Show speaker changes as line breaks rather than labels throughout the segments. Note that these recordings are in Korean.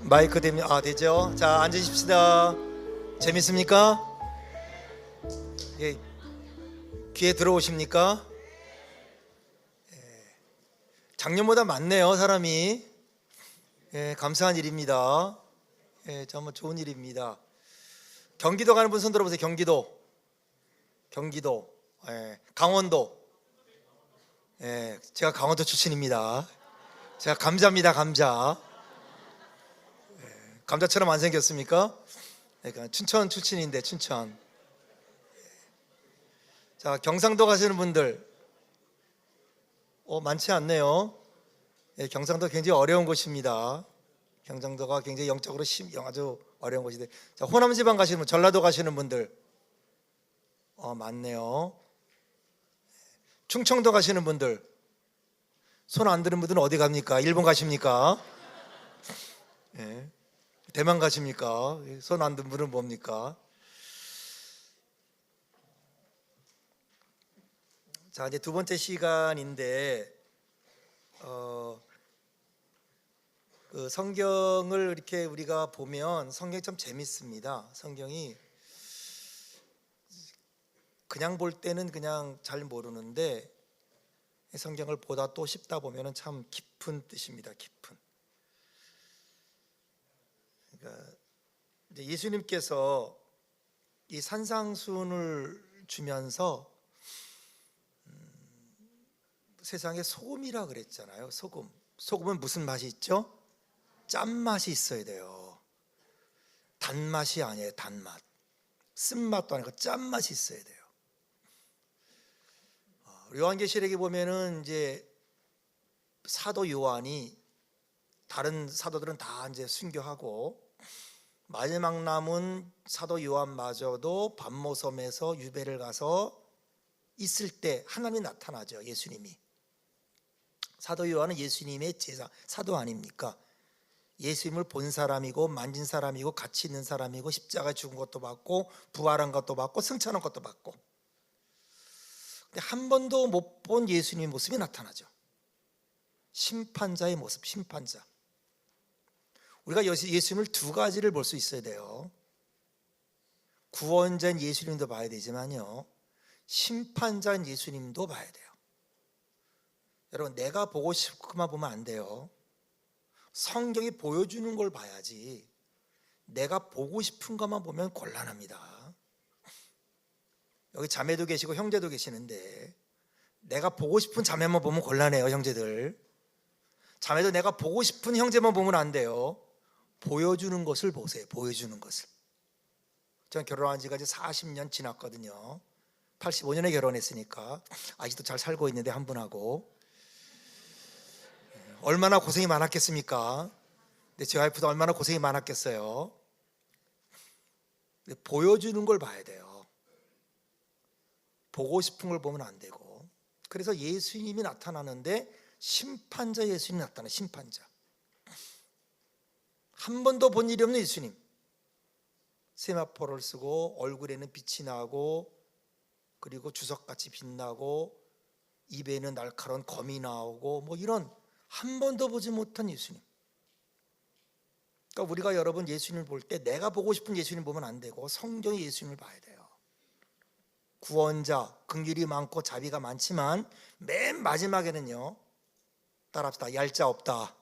마이크 되죠? 자, 앉으십시다. 재밌습니까? 예, 귀에 들어오십니까? 작년보다 많네요, 사람이. 감사한 일입니다. 정말 좋은 일입니다. 경기도 가는 분 손 들어보세요. 경기도, 강원도. 제가 강원도 출신입니다. 제가 감자입니다, 감자. 감자처럼 안 생겼습니까? 그러니까 춘천 출신인데, 춘천. 자, 경상도 가시는 분들 많지 않네요. 경상도 굉장히 어려운 곳입니다. 경상도가 굉장히 영적으로 아주 어려운 곳인데, 자, 호남 지방 가시는 분, 전라도 가시는 분들 많네요. 충청도 가시는 분들, 손 안 드는 분들은 어디 갑니까? 일본 가십니까? 대만 가십니까? 손 안 든 분은 뭡니까? 자, 이제 두 번째 시간인데 그 성경을 이렇게 우리가 보면 성경이 참 재밌습니다. 성경이 그냥 볼 때는 그냥 잘 모르는데 성경을 보다 또 씹다 보면은 참 깊은 뜻입니다. 깊은. 그러니까 이제 예수님께서 이 산상수훈을 주면서 세상에 소금이라 그랬잖아요. 소금은 무슨 맛이 있죠? 짠맛이 있어야 돼요. 단맛이 아니에요. 단맛. 쓴맛도 아니고 짠맛이 있어야 돼요. 요한계시록에 보면은 이제 사도 요한이 다른 사도들은 다 이제 순교하고 마지막 남은 사도 요한마저도 반모섬에서 유배를 가서 있을 때 하나님이 나타나죠. 예수님이. 사도 요한은 예수님의 제자, 사도 아닙니까? 예수님을 본 사람이고 만진 사람이고 같이 있는 사람이고 십자가에 죽은 것도 받고 부활한 것도 받고 승천한 것도 받고, 근데 한 번도 못 본 예수님의 모습이 나타나죠. 심판자의 모습, 심판자. 우리가 예수님을 두 가지를 볼 수 있어야 돼요. 구원자인 예수님도 봐야 되지만요, 심판자인 예수님도 봐야 돼요. 여러분, 내가 보고 싶은 것만 보면 안 돼요. 성경이 보여주는 걸 봐야지. 내가 보고 싶은 것만 보면 곤란합니다. 여기 자매도 계시고 형제도 계시는데 내가 보고 싶은 자매만 보면 곤란해요. 형제들, 자매도 내가 보고 싶은 형제만 보면 안 돼요. 보여주는 것을 보세요. 보여주는 것을. 저는 결혼한 지가 이제 40년 지났거든요. 85년에 결혼했으니까 아직도 잘 살고 있는데, 한 분하고 얼마나 고생이 많았겠습니까? 근데 제 와이프도 얼마나 고생이 많았겠어요. 근데 보여주는 걸 봐야 돼요. 보고 싶은 걸 보면 안 되고. 그래서 예수님이 나타나는데 심판자 예수님이 나타나. 심판자. 한 번도 본 일이 없는 예수님. 세마포를 쓰고 얼굴에는 빛이 나고 그리고 주석같이 빛나고 입에는 날카로운 검이 나오고 뭐 이런 한 번도 보지 못한 예수님. 그러니까 우리가 여러분 예수님을 볼 때 내가 보고 싶은 예수님 보면 안 되고 성경의 예수님을 봐야 돼요. 구원자, 긍휼이 많고 자비가 많지만 맨 마지막에는요, 따라합시다, 얄짜 없다.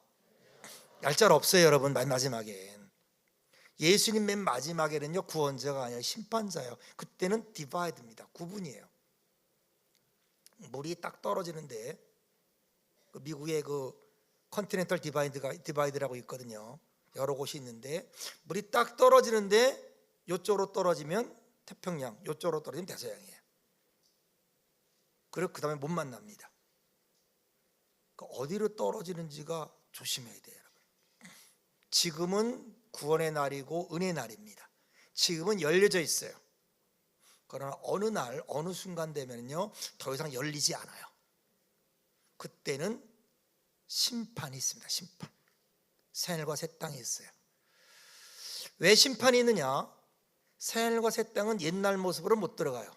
얄짤 없어요 여러분. 맨 마지막엔 예수님 맨 마지막에는요 구원자가 아니라 심판자예요. 그때는 디바이드입니다. 구분이에요. 물이 딱 떨어지는데 미국의 그 컨티넨탈 디바이드라고 있거든요. 여러 곳이 있는데 물이 딱 떨어지는데 이쪽으로 떨어지면 태평양, 이쪽으로 떨어지면 대서양이에요. 그리고 그 다음에 못 만납니다. 그러니까 어디로 떨어지는지가 조심해야 돼요. 지금은 구원의 날이고 은혜의 날입니다. 지금은 열려져 있어요. 그러나 어느 날 어느 순간 되면요 더 이상 열리지 않아요. 그때는 심판이 있습니다. 심판. 새하늘과 새 땅이 있어요. 왜 심판이 있느냐? 새하늘과 새 땅은 옛날 모습으로 못 들어가요.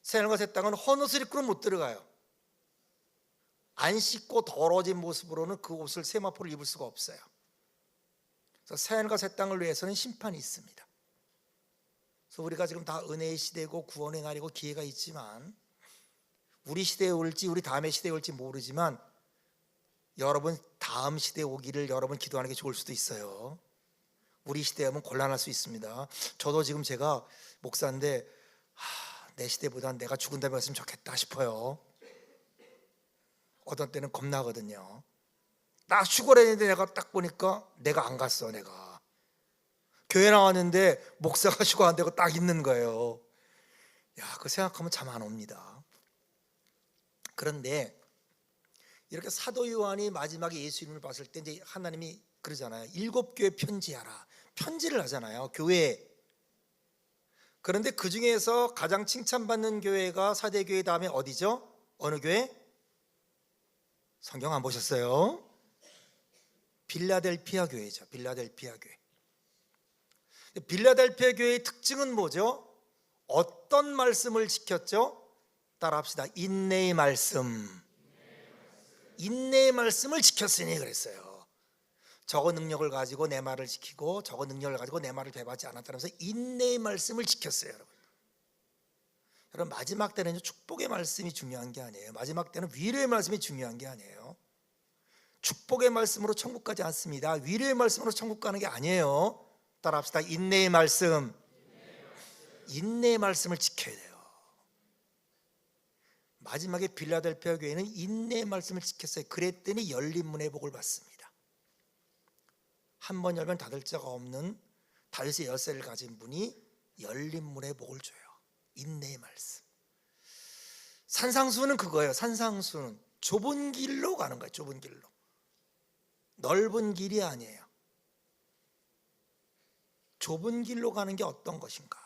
새하늘과 새 땅은 헌옷을 입고는 못 들어가요. 안 씻고 더러워진 모습으로는 그 옷을 세마포를 입을 수가 없어요. 그래서 새하늘과 새 땅을 위해서는 심판이 있습니다. 그래서 우리가 지금 다 은혜의 시대고 구원의 날이고 기회가 있지만, 우리 시대에 올지 우리 다음의 시대에 올지 모르지만 여러분 다음 시대에 오기를 여러분 기도하는 게 좋을 수도 있어요. 우리 시대에 오면 곤란할 수 있습니다. 저도 지금 제가 목사인데 내 시대보단 내가 죽은 다음에 갔으면 좋겠다 싶어요. 어떤 때는 겁나거든요. 나 휴거했는데 내가 딱 보니까 내가 안 갔어. 내가 교회 나왔는데 목사가 휴가 안 되고 딱 있는 거예요. 그거 생각하면 잠 안 옵니다. 그런데 이렇게 사도 요한이 마지막에 예수님을 봤을 때 이제 하나님이 그러잖아요. 7교회 편지하라. 편지를 하잖아요. 교회에. 그런데 그 중에서 가장 칭찬받는 교회가 사대교회 다음에 어디죠? 어느 교회? 성경 안 보셨어요? 빌라델피아 교회죠. 빌라델피아 교회. 빌라델피아 교회의 특징은 뭐죠? 어떤 말씀을 지켰죠? 따라합시다. 인내의 말씀. 인내의 말씀을 지켰으니 그랬어요. 저거 능력을 가지고 내 말을 지키고 저거 능력을 가지고 내 말을 배반하지 않았다면서 인내의 말씀을 지켰어요. 여러분 마지막 때는 축복의 말씀이 중요한 게 아니에요. 마지막 때는 위로의 말씀이 중요한 게 아니에요. 축복의 말씀으로 천국 가지 않습니다. 위로의 말씀으로 천국 가는 게 아니에요. 따라합시다. 인내의 말씀. 인내의 말씀을 지켜야 돼요. 마지막에 빌라델피아 교회는 인내의 말씀을 지켰어요. 그랬더니 열린 문의 복을 받습니다. 한 번 열면 닫을 자가 없는 다윗의 열쇠를 가진 분이 열린 문의 복을 줘요. 인내의 말씀. 산상수는 그거예요. 산상수는 좁은 길로 가는 거예요. 좁은 길로. 넓은 길이 아니에요. 좁은 길로 가는 게 어떤 것인가?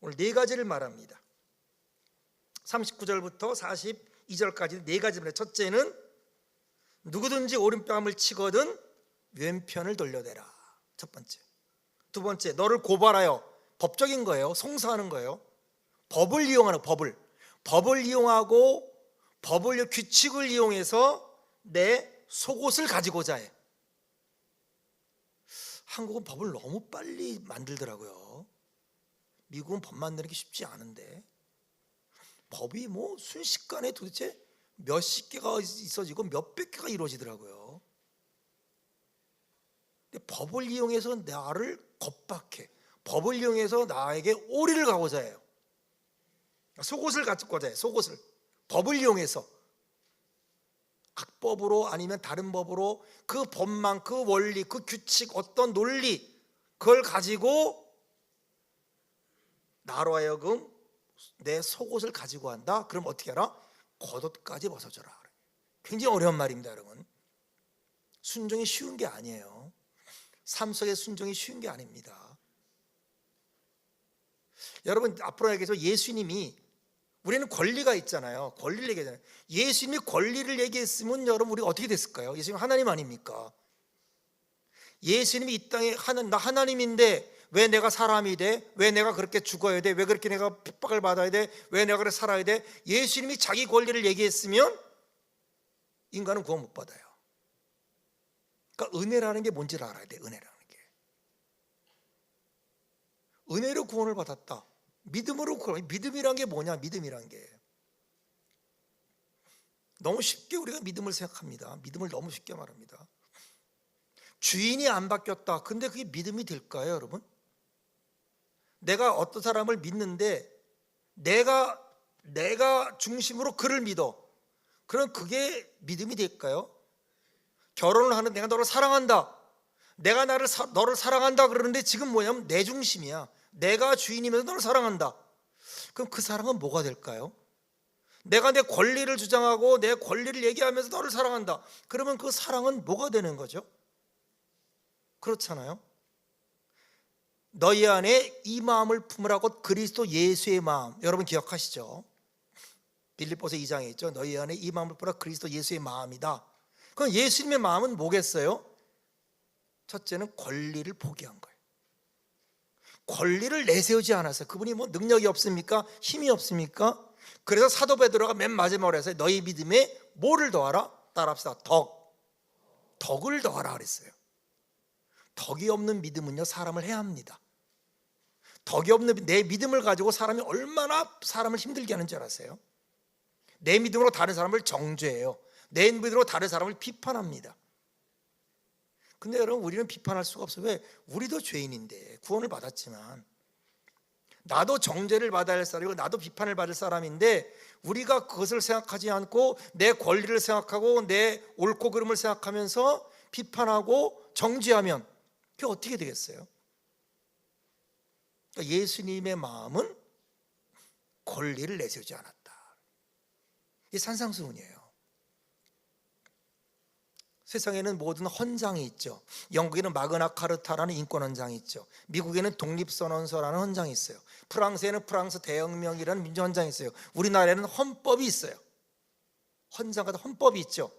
오늘 4가지를 말합니다. 39절부터 42절까지 4가지입니다. 첫째는 누구든지 오른뺨을 치거든 왼편을 돌려대라. 첫 번째. 두 번째, 너를 고발하여, 법적인 거예요. 송사하는 거예요. 법을 이용하는 법을 이용하고 법을 규칙을 이용해서 내 속옷을 가지고자 해. 한국은 법을 너무 빨리 만들더라고요. 미국은 법 만드는 게 쉽지 않은데 법이 뭐 순식간에 도대체 몇십 개가 있어지고 몇백 개가 이루어지더라고요. 근데 법을 이용해서 나를 겁박해. 법을 이용해서 나에게 오리를 가고자 해요. 속옷을 갖고자 해. 속옷을. 법을 이용해서 악법으로 아니면 다른 법으로 그 법만, 그 원리, 그 규칙, 어떤 논리 그걸 가지고 나로 하여금 내 속옷을 가지고 한다? 그럼 어떻게 하라? 겉옷까지 벗어줘라. 굉장히 어려운 말입니다, 여러분. 순종이 쉬운 게 아니에요. 삶 속의 순종이 쉬운 게 아닙니다. 여러분 앞으로 얘기해서 예수님이 우리는 권리가 있잖아요. 권리를 얘기하잖아요. 예수님이 권리를 얘기했으면 여러분 우리가 어떻게 됐을까요? 예수님 하나님 아닙니까? 예수님이 이 땅에 나 하나님인데 왜 내가 사람이 돼? 왜 내가 그렇게 죽어야 돼? 왜 그렇게 내가 핍박을 받아야 돼? 왜 내가 그렇게 살아야 돼? 예수님이 자기 권리를 얘기했으면 인간은 구원 못 받아요. 그러니까 은혜라는 게 뭔지를 알아야 돼. 은혜라는 게. 은혜로 구원을 받았다. 믿음으로 구원. 믿음이란 게 뭐냐? 믿음이란 게 너무 쉽게 우리가 믿음을 생각합니다. 믿음을 너무 쉽게 말합니다. 주인이 안 바뀌었다. 근데 그게 믿음이 될까요, 여러분? 내가 어떤 사람을 믿는데 내가 중심으로 그를 믿어. 그럼 그게 믿음이 될까요? 결혼을 하는 내가 너를 사랑한다. 내가 너를 사랑한다 그러는데 지금 뭐냐면 내 중심이야. 내가 주인이면서 너를 사랑한다. 그럼 그 사랑은 뭐가 될까요? 내가 내 권리를 주장하고 내 권리를 얘기하면서 너를 사랑한다. 그러면 그 사랑은 뭐가 되는 거죠? 그렇잖아요. 너희 안에 이 마음을 품으라고 그리스도 예수의 마음. 여러분 기억하시죠? 빌립보서 2장에 있죠. 너희 안에 이 마음을 품으라 그리스도 예수의 마음이다. 그럼 예수님의 마음은 뭐겠어요? 첫째는 권리를 포기한 거예요. 권리를 내세우지 않았어요. 그분이 뭐 능력이 없습니까? 힘이 없습니까? 그래서 사도 베드로가 맨 마지막으로 해서 너희 믿음에 뭐를 더하라? 따라합시다. 덕을 더하라 그랬어요. 덕이 없는 믿음은요, 사람을 해합니다. 덕이 없는 내 믿음을 가지고 사람이 얼마나 사람을 힘들게 하는 줄 아세요? 내 믿음으로 다른 사람을 정죄해요. 내 믿음으로 다른 사람을 비판합니다. 근데 여러분, 우리는 비판할 수가 없어요. 왜? 우리도 죄인인데, 구원을 받았지만 나도 정죄를 받아야 할 사람이고 나도 비판을 받을 사람인데, 우리가 그것을 생각하지 않고 내 권리를 생각하고 내 옳고 그름을 생각하면서 비판하고 정죄하면 그게 어떻게 되겠어요? 그러니까 예수님의 마음은 권리를 내세우지 않았다. 이게 산상수훈이에요. 세상에는 모든 헌장이 있죠. 영국에는 마그나 카르타라는 인권 헌장이 있죠. 미국에는 독립선언서라는 헌장이 있어요. 프랑스에는 프랑스 대혁명이라는 민주헌장이 있어요. 우리나라에는 헌법이 있어요. 헌장과 헌법이 있죠.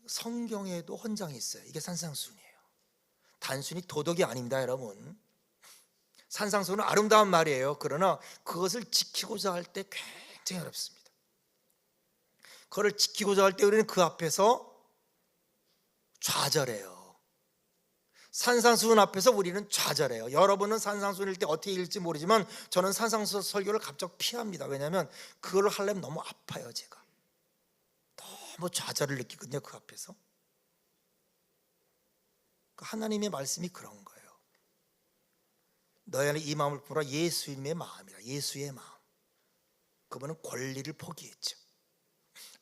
성경에도 헌장이 있어요. 이게 산상수훈이에요. 단순히 도덕이 아닙니다, 여러분. 산상수훈은 아름다운 말이에요. 그러나 그것을 지키고자 할 때 굉장히 어렵습니다. 그걸 지키고자 할 때 우리는 그 앞에서 좌절해요. 산상수훈 앞에서 우리는 좌절해요. 여러분은 산상수훈일 때 어떻게 읽을지 모르지만 저는 산상수훈 설교를 갑자기 피합니다. 왜냐하면 그걸 하려면 너무 아파요. 제가 너무 좌절을 느끼거든요, 그 앞에서. 하나님의 말씀이 그런 거예요. 너희 안에 이 마음을 품으라. 예수님의 마음이라. 예수의 마음. 그분은 권리를 포기했죠.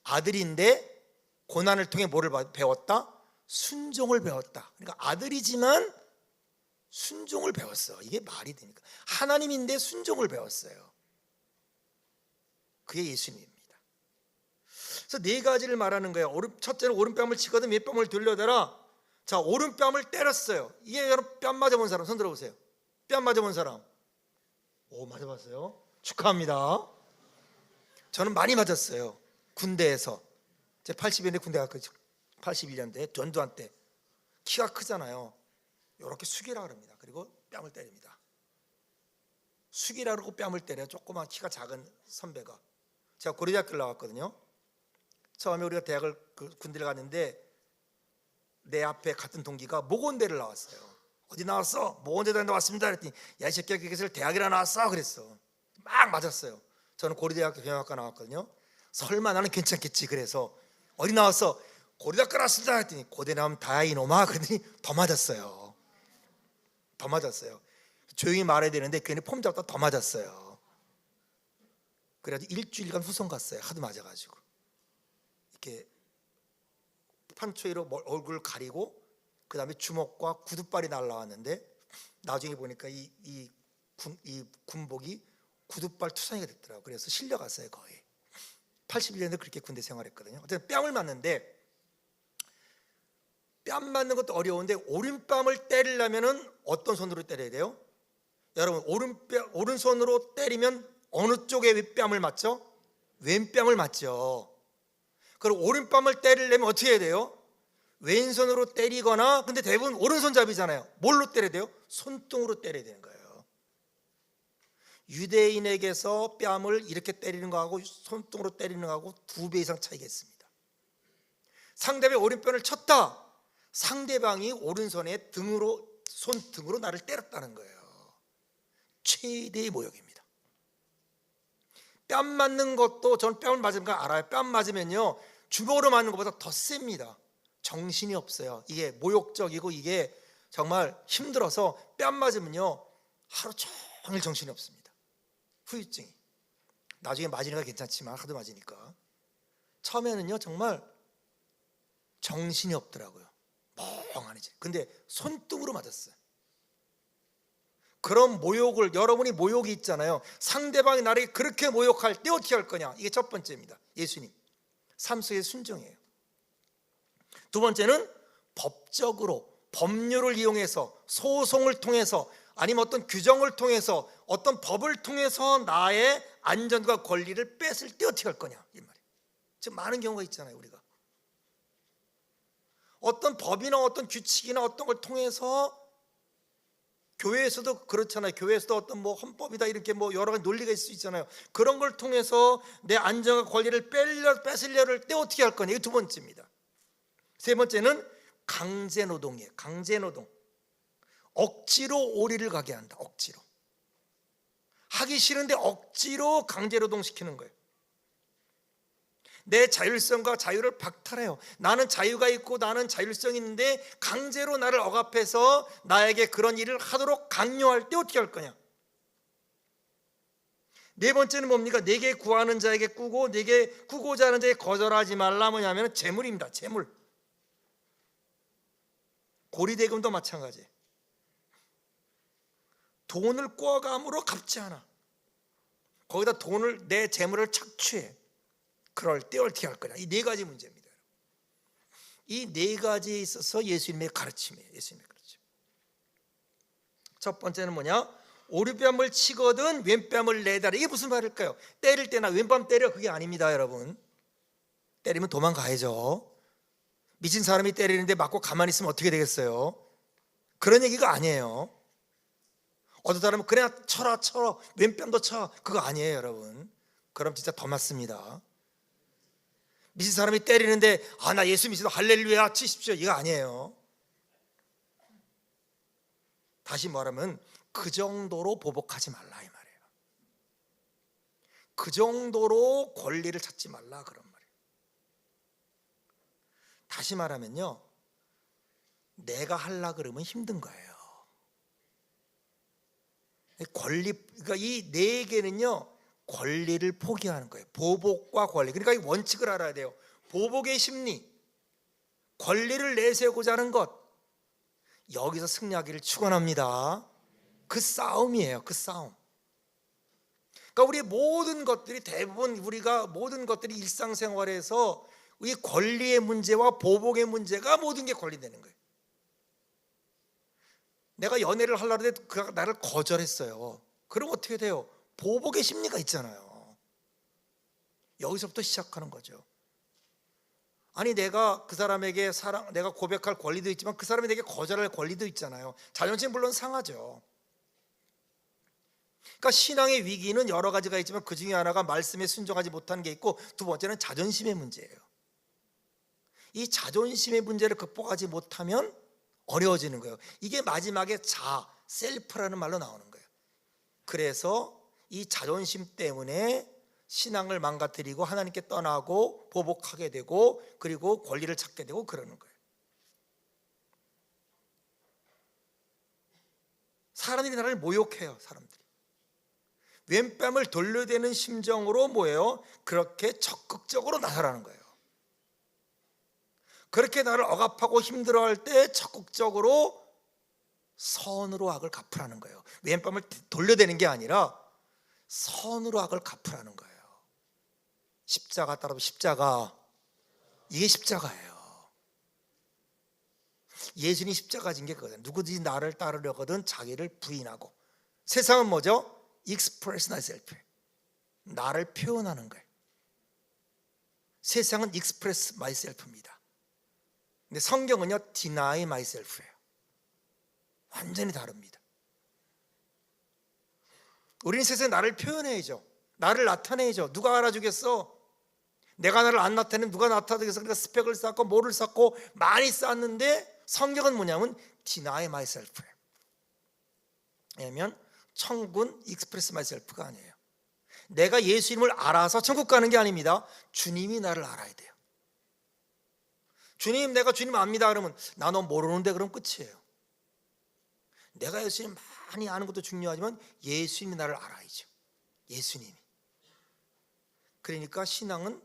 아들인데 고난을 통해 뭐를 배웠다? 순종을 배웠다. 그러니까 아들이지만 순종을 배웠어. 이게 말이 됩니까? 하나님인데 순종을 배웠어요. 그게 예수님입니다. 그래서 네 가지를 말하는 거예요. 첫째는 오른뺨을 치거든 몇 뺨을 돌려대라. 자, 오른뺨을 때렸어요. 이게 여러분 뺨 맞아본 사람 손 들어보세요. 뺨 맞아본 사람. 오, 맞아봤어요? 축하합니다. 저는 많이 맞았어요. 군대에서. 제가 80년대 군대 갔거든요. 81년대 전두환 때. 키가 크잖아요. 이렇게 숙이라 그럽니다. 그리고 뺨을 때립니다. 숙이라 그러고 뺨을 때려요. 조그만 키가 작은 선배가. 제가 고려대학교를 나왔거든요. 처음에 우리가 대학을 군대를 갔는데 내 앞에 같은 동기가 모건대를 나왔어요. 어디 나왔어? 모건대에 나왔습니다. 그랬더니 야, 이 새끼야, 그것을 대학이라 나왔어? 그랬어. 막 맞았어요. 저는 고려대학교 경영학과 나왔거든요. 설마 나는 괜찮겠지. 그래서 어디 나왔어? 고려대학교 나왔습니다. 했더니 고대 나오면 다야 이놈아. 그랬더니 더 맞았어요. 더 맞았어요. 조용히 말해야 되는데 괜히 폼 잡다 더 맞았어요. 그래가지고 일주일간 후손 갔어요. 하도 맞아가지고. 이렇게 판초이로 얼굴을 가리고 그 다음에 주먹과 구두발이 날라왔는데 나중에 보니까 이 군복이 구두발 투성이가 됐더라고요. 그래서 실려갔어요. 거의 81년에 그렇게 군대 생활했거든요. 어쨌든 뺨을 맞는데 뺨 맞는 것도 어려운데 오른뺨을 때리려면 어떤 손으로 때려야 돼요? 여러분, 오른손으로 때리면 어느 쪽에 뺨을 맞죠? 왼뺨을 맞죠. 그리고 오른뺨을 때리려면 어떻게 해야 돼요? 왼손으로 때리거나, 근데 대부분 오른손잡이잖아요. 뭘로 때려야 돼요? 손등으로 때려야 되는 거예요. 유대인에게서 뺨을 이렇게 때리는 거하고 손등으로 때리는 거하고 2배 이상 차이가 있습니다. 상대방이 오른편을 쳤다. 상대방이 오른손에 손등으로 나를 때렸다는 거예요. 최대의 모욕입니다. 뺨 맞는 것도, 저는 뺨을 맞으면 알아요. 뺨 맞으면요, 주먹으로 맞는 것보다 더 셉니다. 정신이 없어요. 이게 모욕적이고 이게 정말 힘들어서 뺨 맞으면요 하루 종일 정신이 없습니다. 후유증이. 나중에 맞으니까 괜찮지만 하도 맞으니까 처음에는요 정말 정신이 없더라고요. 멍하니지. 근데 손등으로 맞았어요. 그런 모욕을, 여러분이 모욕이 있잖아요. 상대방이 나를 그렇게 모욕할 때 어떻게 할 거냐. 이게 첫 번째입니다. 예수님 삶 속의 순종이에요. 두 번째는 법적으로, 법률을 이용해서, 소송을 통해서, 아니면 어떤 규정을 통해서, 어떤 법을 통해서 나의 안전과 권리를 뺏을 때 어떻게 할 거냐 이 말이에요. 지금 많은 경우가 있잖아요. 우리가 어떤 법이나 어떤 규칙이나 어떤 걸 통해서 교회에서도 그렇잖아요. 교회에서도 어떤 뭐 헌법이다 이렇게 뭐 여러 가지 논리가 있을 수 있잖아요. 그런 걸 통해서 내 안정과 권리를 뺏으려를 할 때 어떻게 할 거냐. 이게 두 번째입니다. 세 번째는 강제 노동이에요. 강제 노동. 억지로 오리를 가게 한다. 억지로. 하기 싫은데 억지로 강제 노동시키는 거예요. 내 자율성과 자유를 박탈해요. 나는 자유가 있고 나는 자율성이 있는데 강제로 나를 억압해서 나에게 그런 일을 하도록 강요할 때 어떻게 할 거냐. 네 번째는 뭡니까? 내게 구하는 자에게 꾸고 내게 꾸고자 하는 자에게 거절하지 말라. 뭐냐면 재물입니다. 재물. 고리대금도 마찬가지예요. 돈을 꿔감으로 갚지 않아. 거기다 돈을 내 재물을 착취해. 그럴 때 어떻게 할 거냐. 이 네 가지 문제입니다. 이 네 가지에 있어서 예수님의 가르침이에요. 예수님의 가르침. 첫 번째는 뭐냐? 오른뺨을 치거든 왼뺨을 내다라. 이게 무슨 말일까요? 때릴 때나 왼뺨 때려, 그게 아닙니다, 여러분. 때리면 도망가야죠. 미친 사람이 때리는데 맞고 가만히 있으면 어떻게 되겠어요? 그런 얘기가 아니에요. 어떤 사람은 그래 쳐라 왼뺨도 쳐, 그거 아니에요, 여러분. 그럼 진짜 더 맞습니다. 미친 사람이 때리는데 나 예수 믿어서 할렐루야 치십시오, 이거 아니에요. 다시 말하면 그 정도로 보복하지 말라 이 말이에요. 그 정도로 권리를 찾지 말라 그런 말이에요. 다시 말하면요, 내가 하려 그러면 힘든 거예요. 그러니까 이 네 개는요, 권리를 포기하는 거예요. 보복과 권리. 그러니까 이 원칙을 알아야 돼요. 보복의 심리, 권리를 내세우고자 하는 것, 여기서 승리하기를 축원합니다. 그 싸움이에요. 그 싸움. 그러니까 우리 모든 것들이 대부분 우리가 모든 것들이 일상생활에서 이 권리의 문제와 보복의 문제가 모든 게 권리되는 거예요. 내가 연애를 하려고 했는데 그가 나를 거절했어요. 그럼 어떻게 돼요? 보복의 심리가 있잖아요. 여기서부터 시작하는 거죠. 아니 내가 그 사람에게 내가 고백할 권리도 있지만 그 사람이 내게 거절할 권리도 있잖아요. 자존심 물론 상하죠. 그러니까 신앙의 위기는 여러 가지가 있지만 그 중에 하나가 말씀에 순종하지 못하는 게 있고, 두 번째는 자존심의 문제예요. 이 자존심의 문제를 극복하지 못하면 어려워지는 거예요. 이게 마지막에 셀프라는 말로 나오는 거예요. 그래서 이 자존심 때문에 신앙을 망가뜨리고 하나님께 떠나고 보복하게 되고 그리고 권리를 찾게 되고 그러는 거예요. 사람들이 나를 모욕해요. 사람들이 왼뺨을 돌려대는 심정으로 뭐예요? 그렇게 적극적으로 나서라는 거예요. 그렇게 나를 억압하고 힘들어할 때 적극적으로 선으로 악을 갚으라는 거예요. 왼뺨을 돌려대는 게 아니라 선으로 악을 갚으라는 거예요. 십자가 따라서 십자가, 이게 십자가예요. 예수님이 십자가 진 게 그거예요. 누구든지 나를 따르려거든 자기를 부인하고. 세상은 뭐죠? Express myself, 나를 표현하는 거예요. 세상은 Express myself입니다. 근데 성경은요 Deny myself예요. 완전히 다릅니다. 우리는 세상에 나를 표현해야죠. 나를 나타내야죠. 누가 알아주겠어? 내가 나를 안 나타내면 누가 나타내겠어? 그러니까 스펙을 쌓고 뭐를 쌓고 많이 쌓았는데, 성경은 뭐냐면 Deny myself예요. 왜냐하면 천국은 Express myself가 아니에요. 내가 예수님을 알아서 천국 가는 게 아닙니다. 주님이 나를 알아야 돼요. 주님, 내가 주님 압니다. 그러면 나 너 모르는데, 그럼 끝이에요. 내가 예수님 많이 아는 것도 중요하지만 예수님이 나를 알아야죠. 예수님이. 그러니까 신앙은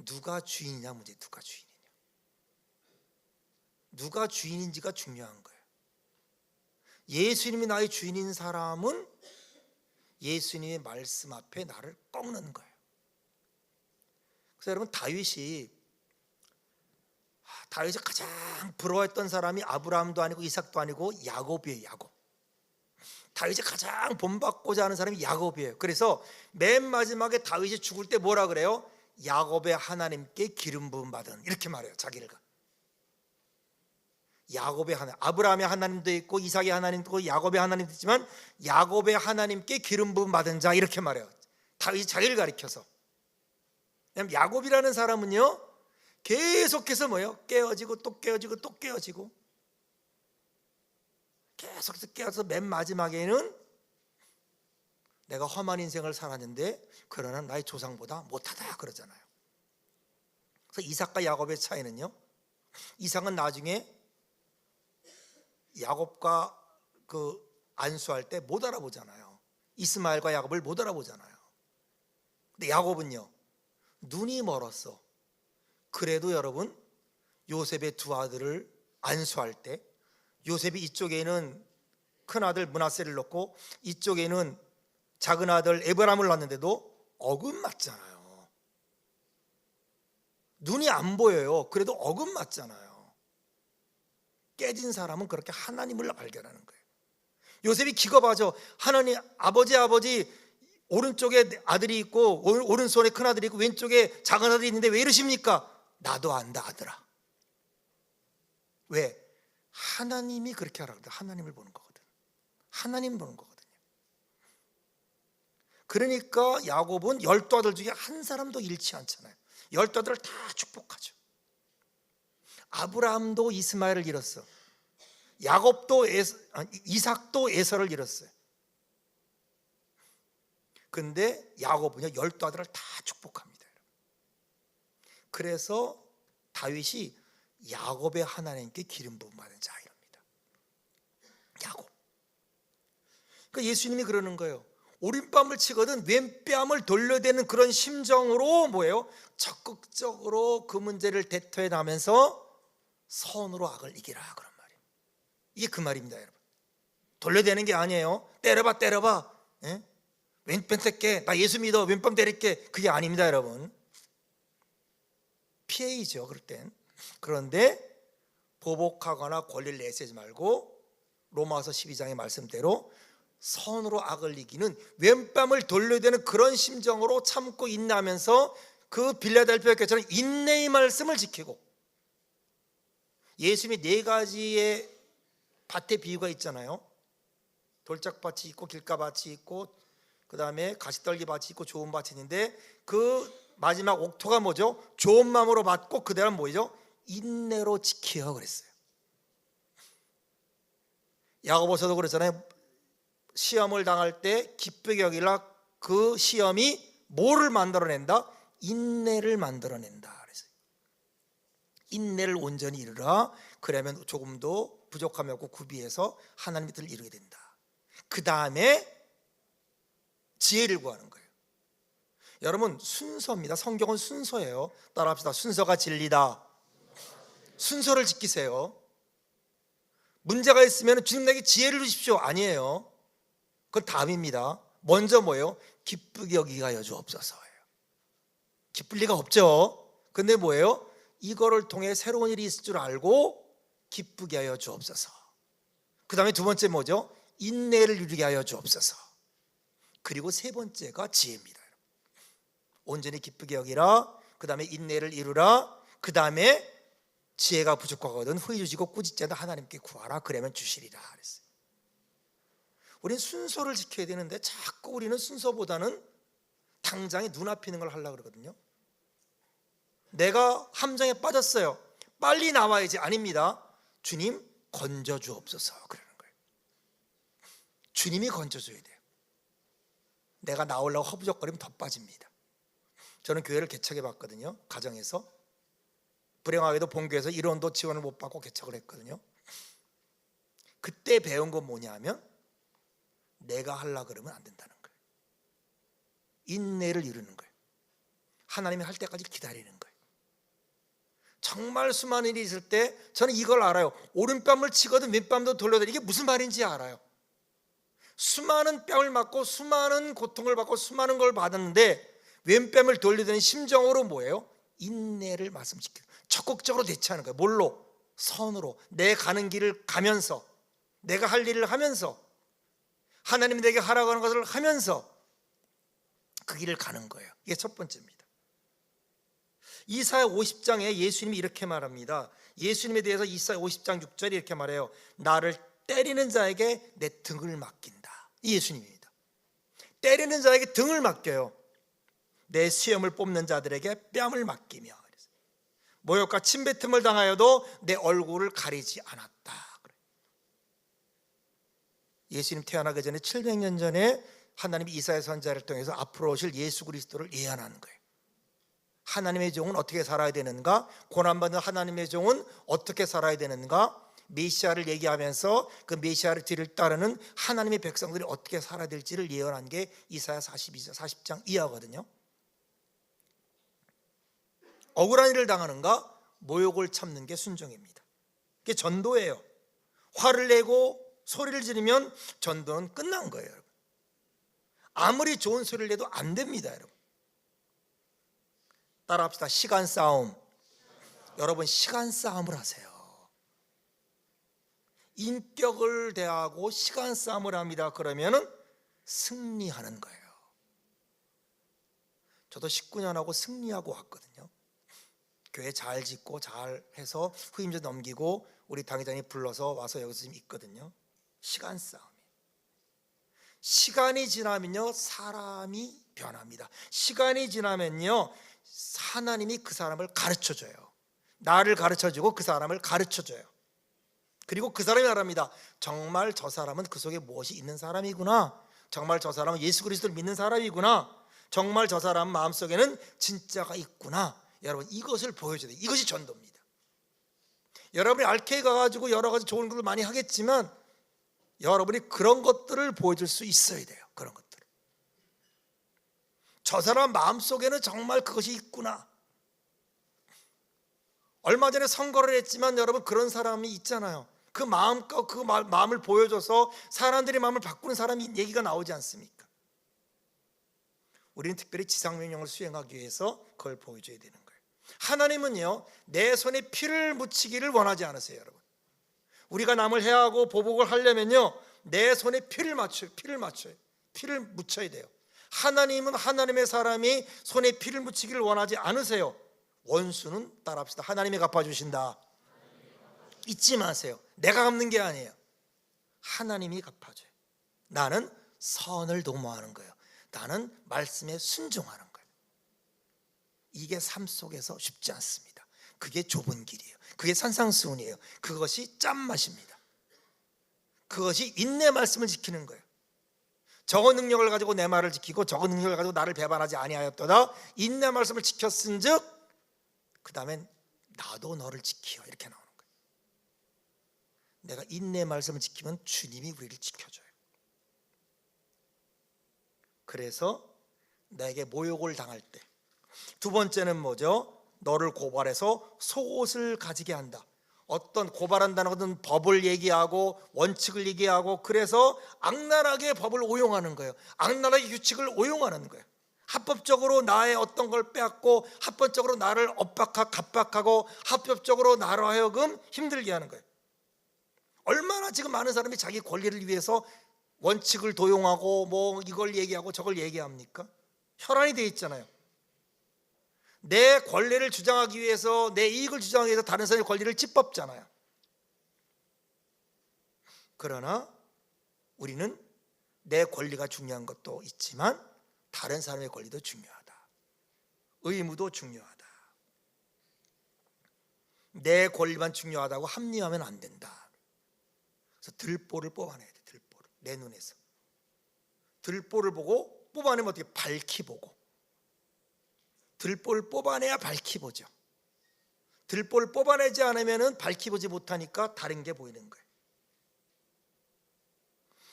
누가 주인이냐 문제. 누가 주인이냐, 누가 주인인지가 중요한 거예요. 예수님이 나의 주인인 사람은 예수님의 말씀 앞에 나를 꺾는 거예요. 그래서 여러분, 다윗이 가장 부러워했던 사람이 아브라함도 아니고 이삭도 아니고 야곱이에요. 야곱. 다윗이 가장 본받고자 하는 사람이 야곱이에요. 그래서 맨 마지막에 다윗이 죽을 때 뭐라 그래요? 야곱의 하나님께 기름 부음 받은, 이렇게 말해요. 자기를. 야곱의 하나님, 아브라함의 하나님도 있고 이삭의 하나님도 있고 야곱의 하나님도 있지만 야곱의 하나님께 기름 부음 받은 자 이렇게 말해요. 다윗이 자기를 가리켜서. 왜냐하면 야곱이라는 사람은요 계속해서 뭐예요? 깨어지고 또 깨어지고 또 깨어지고 계속해서 깨어서 맨 마지막에는 내가 험한 인생을 살았는데 그러나 나의 조상보다 못하다 그러잖아요. 그래서 이삭과 야곱의 차이는요, 이삭은 나중에 야곱과 그 안수할 때 못 알아보잖아요. 이스마엘과 야곱을 못 알아보잖아요. 근데 야곱은요 눈이 멀었어. 그래도 여러분 요셉의 두 아들을 안수할 때 요셉이 이쪽에는 큰 아들 므낫세를 넣고 이쪽에는 작은 아들 에브라임을 낳았는데도 어긋맞잖아요. 눈이 안 보여요. 그래도 어긋맞잖아요. 깨진 사람은 그렇게 하나님을 발견하는 거예요. 요셉이 기겁하죠. 하나님, 아버지 오른쪽에 아들이 있고 오른손에 큰 아들이 있고 왼쪽에 작은 아들이 있는데 왜 이러십니까? 나도 안다 아들아. 왜? 하나님이 그렇게 하라 그러다. 하나님을 보는 거거든. 하나님 보는 거거든요. 그러니까 야곱은 12아들 중에 한 사람도 잃지 않잖아요. 12아들을 다 축복하죠. 아브라함도 이스마엘을 잃었어. 야곱도 이삭도 에서를 잃었어요. 근데 야곱은요 12아들을 다 축복합니다. 그래서 다윗이 야곱의 하나님께 기름 부음 받은 자 이럽니다. 야곱. 그러니까 예수님이 그러는 거예요. 오른뺨을 치거든 왼뺨을 돌려대는 그런 심정으로 뭐예요? 적극적으로 그 문제를 대처해 나면서 선으로 악을 이기라 그런 말이에요. 이게 그 말입니다, 여러분. 돌려대는 게 아니에요. 때려봐. 예? 왼뺨 뗄게. 나 예수 믿어. 왼뺨 때릴게. 그게 아닙니다, 여러분. 피해이죠, 그럴 땐. 그런데 보복하거나 권리를 내세우지 말고 로마서 12장의 말씀대로 선으로 악을 이기는 왼뺨을 돌려대는 그런 심정으로 참고 인내하면서 그 빌라델피아 교회처럼 인내의 말씀을 지키고, 예수님이 4가지의 밭의 비유가 있잖아요. 돌짝밭이 있고 길가밭이 있고 그 다음에 가시떨기밭이 있고 좋은 밭이 있는데 그 마지막 옥토가 뭐죠? 좋은 마음으로 받고 그 다음 뭐죠? 인내로 지키어 그랬어요. 야고보서도 그랬잖아요. 시험을 당할 때 기쁘게 여기라. 그 시험이 뭐를 만들어낸다? 인내를 만들어낸다 그랬어요. 인내를 온전히 이루라. 그러면 조금도 부족함이 없고 구비해서 하나님의 뜻을 이루게 된다. 그 다음에 지혜를 구하는 거예요. 여러분 순서입니다. 성경은 순서예요. 따라합시다. 순서가 진리다. 순서를 지키세요. 문제가 있으면 주님 내게 지혜를 주십시오. 아니에요. 그건 다음입니다. 먼저 뭐예요? 기쁘게 여기게 하여 주옵소서예요. 기쁠 리가 없죠. 근데 뭐예요? 이거를 통해 새로운 일이 있을 줄 알고 기쁘게 하여 주옵소서. 그 다음에 두 번째 뭐죠? 인내를 이루게 하여 주옵소서. 그리고 세 번째가 지혜입니다. 온전히 기쁘게 여기라. 그 다음에 인내를 이루라. 그 다음에 지혜가 부족하거든 후히 주시고 꾸짖지 않아 하나님께 구하라. 그러면 주시리라 그랬어요. 우리는 순서를 지켜야 되는데 자꾸 우리는 순서보다는 당장에 눈앞에 있는 걸 하려고 그러거든요. 내가 함정에 빠졌어요. 빨리 나와야지. 아닙니다. 주님 건져 주옵소서 그러는 거예요. 주님이 건져줘야 돼요. 내가 나오려고 허부적거리면 더 빠집니다. 저는 교회를 개척해 봤거든요. 가정에서. 불행하게도 본교에서 일원도 지원을 못 받고 개척을 했거든요. 그때 배운 건 뭐냐면 내가 하려고 그러면 안 된다는 거예요. 인내를 이루는 거예요. 하나님이 할 때까지 기다리는 거예요. 정말 수많은 일이 있을 때 저는 이걸 알아요. 오른뺨을 치거든 왼뺨도 돌려대리. 이게 무슨 말인지 알아요. 수많은 뺨을 맞고 수많은 고통을 받고 수많은 걸 받았는데 왼뺨을 돌려대는 심정으로 뭐예요? 인내를 말씀시켜요. 적극적으로 대처하는 거예요. 뭘로? 선으로. 내 가는 길을 가면서, 내가 할 일을 하면서, 하나님이 내게 하라고 하는 것을 하면서 그 길을 가는 거예요. 이게 첫 번째입니다. 이사야 50장에 예수님이 이렇게 말합니다. 예수님에 대해서 이사야 50장 6절이 이렇게 말해요. 나를 때리는 자에게 내 등을 맡긴다. 이 예수님입니다. 때리는 자에게 등을 맡겨요. 내 수염을 뽑는 자들에게 뺨을 맡기며, 모욕과 침뱉음을 당하여도 내 얼굴을 가리지 않았다. 예수님 태어나기 전에 700년 전에 하나님이 이사야 선지자를 통해서 앞으로 오실 예수 그리스도를 예언하는 거예요. 하나님의 종은 어떻게 살아야 되는가? 고난받는 하나님의 종은 어떻게 살아야 되는가? 메시아를 얘기하면서 그 메시아를 뒤를 따르는 하나님의 백성들이 어떻게 살아야 될지를 예언한 게 이사야 40장 이하거든요. 억울한 일을 당하는가? 모욕을 참는 게 순종입니다. 그게 전도예요. 화를 내고 소리를 지르면 전도는 끝난 거예요, 여러분. 아무리 좋은 소리를 내도 안 됩니다, 여러분. 따라합시다. 시간 싸움. 여러분, 시간 싸움을 하세요. 인격을 대하고 시간 싸움을 합니다. 그러면은 승리하는 거예요. 저도 19년하고 승리하고 왔거든요. 교회 잘 짓고 잘 해서 후임자 넘기고 우리 당회장이 불러서 와서 여기서 지금 있거든요. 시간 싸움이에요. 시간이 지나면요 사람이 변합니다. 시간이 지나면요 하나님이 그 사람을 가르쳐줘요. 나를 가르쳐주고 그 사람을 가르쳐줘요. 그리고 그 사람이 말합니다. 정말 저 사람은 그 속에 무엇이 있는 사람이구나. 정말 저 사람은 예수 그리스도를 믿는 사람이구나. 정말 저 사람 마음속에는 진짜가 있구나. 여러분, 이것을 보여줘야 돼요. 이것이 전도입니다. 여러분이 알케이 가가지고 여러 가지 좋은 것을 많이 하겠지만 여러분이 그런 것들을 보여줄 수 있어야 돼요. 그런 것들을. 저 사람 마음속에는 정말 그것이 있구나. 얼마 전에 선거를 했지만 여러분 그런 사람이 있잖아요. 그 마음과 그 마음을 보여줘서 사람들의 마음을 바꾸는 사람이 얘기가 나오지 않습니까? 우리는 특별히 지상명령을 수행하기 위해서 그걸 보여줘야 되는 거예요. 하나님은요 내 손에 피를 묻히기를 원하지 않으세요, 여러분. 우리가 남을 해하고 보복을 하려면요 내 손에 피를 묻혀야 돼요. 하나님은 하나님의 사람이 손에 피를 묻히기를 원하지 않으세요. 원수는 따라합시다. 하나님이 갚아주신다. 잊지 마세요. 내가 갚는 게 아니에요. 하나님이 갚아줘요. 나는 선을 도모하는 거예요. 나는 말씀에 순종하는 거예요. 이게 삶 속에서 쉽지 않습니다. 그게 좁은 길이에요. 그게 산상수훈이에요. 그것이 짠맛입니다. 그것이 인내 말씀을 지키는 거예요. 저거 능력을 가지고 내 말을 지키고 저거 능력을 가지고 나를 배반하지 아니하였도다. 인내 말씀을 지켰은즉 그 다음엔 나도 너를 지키어, 이렇게 나오는 거예요. 내가 인내 말씀을 지키면 주님이 우리를 지켜줘요. 그래서 내게 모욕을 당할 때, 두 번째는 뭐죠? 너를 고발해서 속옷을 가지게 한다. 어떤 고발한다는 것은 법을 얘기하고 원칙을 얘기하고, 그래서 악랄하게 법을 오용하는 거예요. 악랄하게 규칙을 오용하는 거예요. 합법적으로 나의 어떤 걸 빼앗고 합법적으로 나를 갑박하고 합법적으로 나로 하여금 힘들게 하는 거예요. 얼마나 지금 많은 사람이 자기 권리를 위해서 원칙을 도용하고 뭐 이걸 얘기하고 저걸 얘기합니까? 혈안이 돼 있잖아요. 내 권리를 주장하기 위해서, 내 이익을 주장하기 위해서 다른 사람의 권리를 짓밟잖아요. 그러나 우리는 내 권리가 중요한 것도 있지만 다른 사람의 권리도 중요하다. 의무도 중요하다. 내 권리만 중요하다고 합리화하면 안 된다. 그래서 들보를 뽑아내야 돼. 들보를 내 눈에서 들보를 보고, 뽑아내면 어떻게? 밝히 보고. 들보를 뽑아내야 밝히 보죠. 들보를 뽑아내지 않으면 밝히 보지 못하니까 다른 게 보이는 거예요.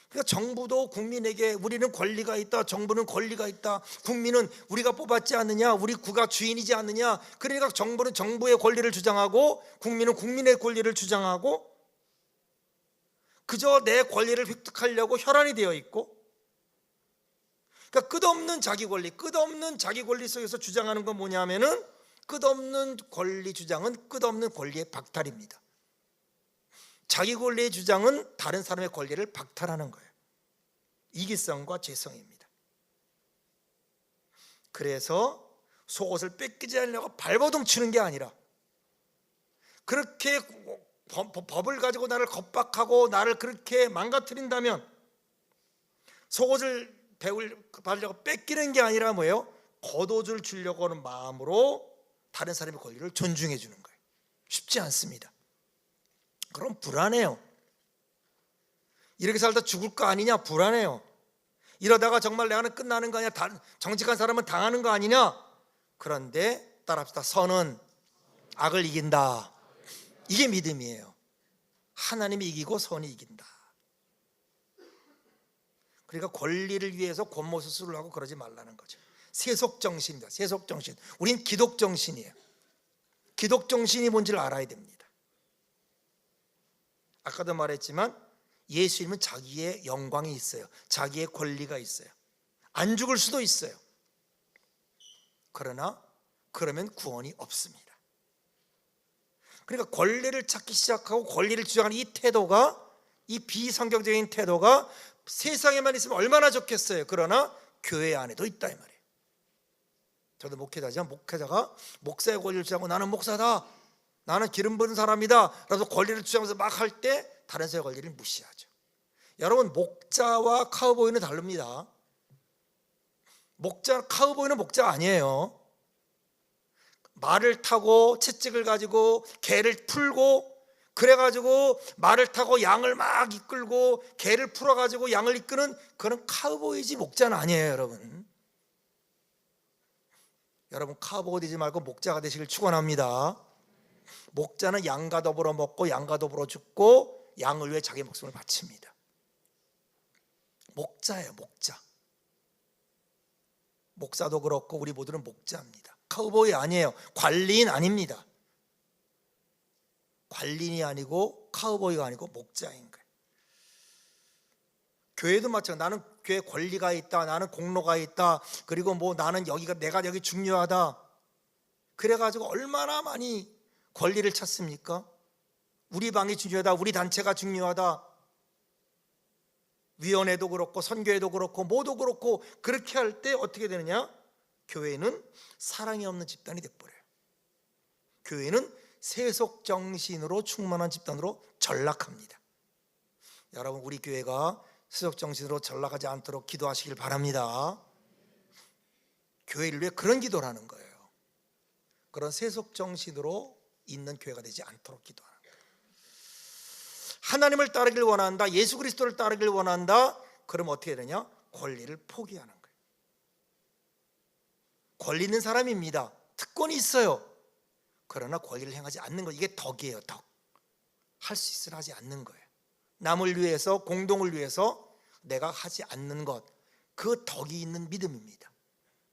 그러니까 정부도 국민에게 우리는 권리가 있다, 정부는 권리가 있다, 국민은 우리가 뽑았지 않느냐, 우리 국가 주인이지 않느냐. 그러니까 정부는 정부의 권리를 주장하고 국민은 국민의 권리를 주장하고, 그저 내 권리를 획득하려고 혈안이 되어 있고, 그러니까 끝없는 자기 권리 속에서 주장하는 건 뭐냐면은, 끝없는 권리 주장은 끝없는 권리의 박탈입니다. 자기 권리의 주장은 다른 사람의 권리를 박탈하는 거예요. 이기성과 죄성입니다. 그래서 속옷을 뺏기지 않으려고 발버둥 치는 게 아니라 그렇게 법을 가지고 나를 겁박하고 나를 그렇게 망가뜨린다면 속옷을 받으려고 뺏기는 게 아니라 뭐예요? 겉옷을 주려고 하는 마음으로 다른 사람의 권리를 존중해 주는 거예요. 쉽지 않습니다. 그럼 불안해요. 이렇게 살다 죽을 거 아니냐? 불안해요. 이러다가 정말 내가 끝나는 거 아니냐? 정직한 사람은 당하는 거 아니냐? 그런데 따라합시다. 선은 악을 이긴다. 이게 믿음이에요. 하나님이 이기고 선이 이긴다. 그러니까 권리를 위해서 권모수술을 하고 그러지 말라는 거죠. 세속정신입니다. 세속정신. 우린 기독정신이에요. 기독정신이 뭔지를 알아야 됩니다. 아까도 말했지만 예수님은 자기의 영광이 있어요. 자기의 권리가 있어요. 안 죽을 수도 있어요. 그러면 구원이 없습니다. 그러니까 권리를 찾기 시작하고 권리를 주장하는 이 태도가, 이 비성경적인 태도가 세상에만 있으면 얼마나 좋겠어요. 그러나 교회 안에도 있다 이 말이에요. 저도 목회자지만 목회자가 목사의 권리를 주장하고 나는 목사다, 나는 기름 부은 사람이다 라고 권리를 주장하면서 막 할 때 다른 사람의 권리를 무시하죠. 여러분, 목자와 카우보이는 다릅니다. 카우보이는 목자 아니에요. 말을 타고 채찍을 가지고 개를 풀고, 그래가지고 말을 타고 양을 막 이끌고 개를 풀어가지고 양을 이끄는, 그런 카우보이지 목자는 아니에요. 여러분 카우보이 되지 말고 목자가 되시길 축원합니다. 목자는 양과 더불어 먹고 양과 더불어 죽고 양을 위해 자기 목숨을 바칩니다. 목자예요. 목사도 그렇고 우리 모두는 목자입니다. 카우보이 아니에요. 관리인 아닙니다. 관리인이 아니고 카우보이가 아니고 목자인 거예요. 교회도 마찬가지로 나는 교회 권리가 있다, 나는 공로가 있다, 그리고 나는 내가 여기 중요하다, 그래가지고 얼마나 많이 권리를 찾습니까? 우리 방이 중요하다, 우리 단체가 중요하다, 위원회도 그렇고 선교회도 그렇고 모두 그렇고, 그렇게 할 때 어떻게 되느냐? 교회는 사랑이 없는 집단이 돼버려요. 교회는 세속정신으로 충만한 집단으로 전락합니다. 여러분, 우리 교회가 세속정신으로 전락하지 않도록 기도하시길 바랍니다. 교회를 위해 그런 기도를 하는 거예요. 그런 세속정신으로 있는 교회가 되지 않도록 기도하는 거예요. 하나님을 따르길 원한다, 예수 그리스도를 따르길 원한다, 그럼 어떻게 되냐? 권리를 포기하는 거예요. 권리 있는 사람입니다. 특권이 있어요. 그러나 권리를 행하지 않는 거, 이게 덕이에요. 덕. 할 수 있으나 하지 않는 거예요. 남을 위해서, 공동을 위해서 내가 하지 않는 것, 그 덕이 있는 믿음입니다.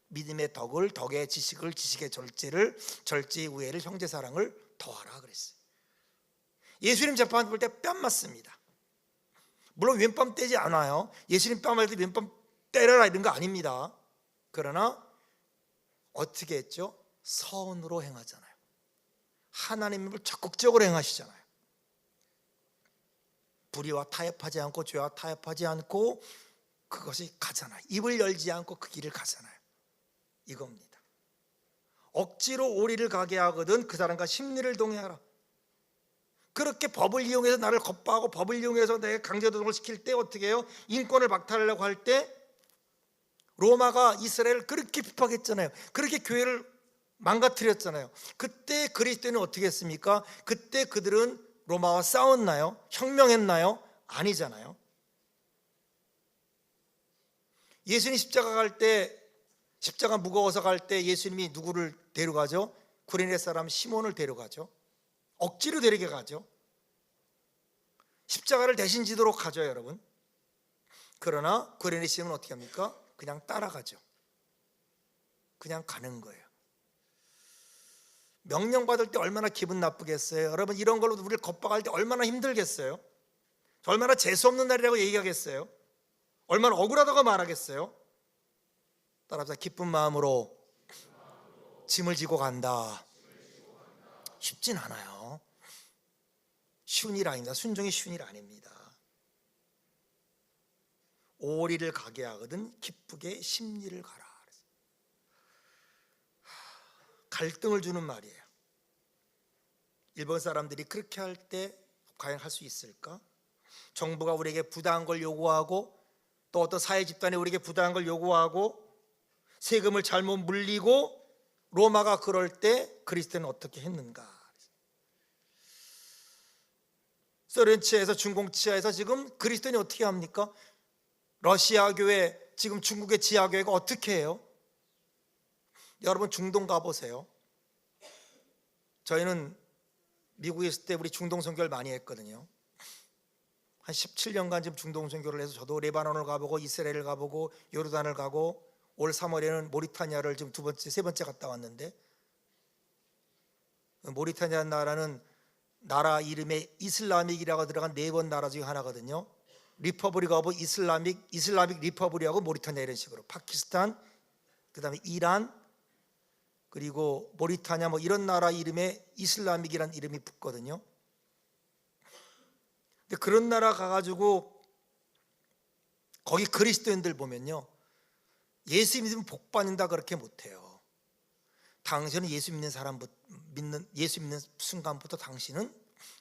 믿음의 덕을, 덕의 지식을, 지식의 절제를, 절제의 우애를, 형제 사랑을 더하라 그랬어요. 예수님 재판 볼 때 뺨 맞습니다. 물론 왼뺨 떼지 않아요. 예수님 뺨 맞을 때 왼뺨 때려라 이런 거 아닙니다. 그러나 어떻게 했죠? 선으로 행하잖아요. 하나님을 적극적으로 행하시잖아요. 불의와 타협하지 않고 죄와 타협하지 않고 그것이 가잖아요. 입을 열지 않고 그 길을 가잖아요. 이겁니다. 억지로 오리를 가게 하거든 그 사람과 심리를 동의하라. 그렇게 법을 이용해서 나를 겁박하고 법을 이용해서 내가 강제노동을 시킬 때 어떻게 해요? 인권을 박탈하려고 할 때 로마가 이스라엘을 그렇게 비판했잖아요. 그렇게 교회를 망가뜨렸잖아요. 그때 그리스도인은 어떻게 했습니까? 그때 그들은 로마와 싸웠나요? 혁명했나요? 아니잖아요. 예수님 십자가 갈 때, 십자가 무거워서 갈 때 예수님이 누구를 데려가죠? 구레네 사람 시몬을 데려가죠. 억지로 데리게 가죠. 십자가를 대신 지도록 가죠, 여러분. 그러나 구레네 시몬은 어떻게 합니까? 그냥 따라가죠. 그냥 가는 거예요. 명령받을 때 얼마나 기분 나쁘겠어요? 여러분, 이런 걸로 우리를 겁박할 때 얼마나 힘들겠어요? 얼마나 재수없는 날이라고 얘기하겠어요? 얼마나 억울하다고 말하겠어요? 따라서 기쁜 마음으로 짐을 지고 간다. 쉽진 않아요. 쉬운 일 아닙니다. 순종이 쉬운 일 아닙니다. 오리를 가게 하거든 기쁘게 심리를 가라. 갈등을 주는 말이에요. 일본 사람들이 그렇게 할 때 과연 할 수 있을까? 정부가 우리에게 부당한 걸 요구하고 또 어떤 사회 집단이 우리에게 부당한 걸 요구하고 세금을 잘못 물리고 로마가 그럴 때 그리스도는 어떻게 했는가? 소련 치하에서 중공 치하에서 지금 그리스도인이 어떻게 합니까? 러시아 교회, 지금 중국의 지하 교회가 어떻게 해요? 여러분 중동 가보세요. 저희는 미국에 있을 때 우리 중동 선교를 많이 했거든요. 한 17년간 지금 중동 선교를 해서 저도 레바논을 가보고 이스라엘을 가보고 요르단을 가고 올 3월에는 모리타니아를 지금 세 번째 갔다 왔는데, 모리타니아 나라는 나라 이름에 이슬라믹이라고 들어간 4번 나라 중에 하나거든요. 리퍼블릭 오브 이슬라믹 리퍼블릭하고 모리타니아 이런 식으로, 파키스탄, 그다음에 이란, 그리고 모리타니아 뭐 이런 나라 이름에 이슬라믹이라는 이름이 붙거든요. 근데 그런 나라 가가지고 거기 그리스도인들 보면요, 예수 믿으면 복 받는다 그렇게 못해요. 당신은 예수 믿는 예수 믿는 순간부터 당신은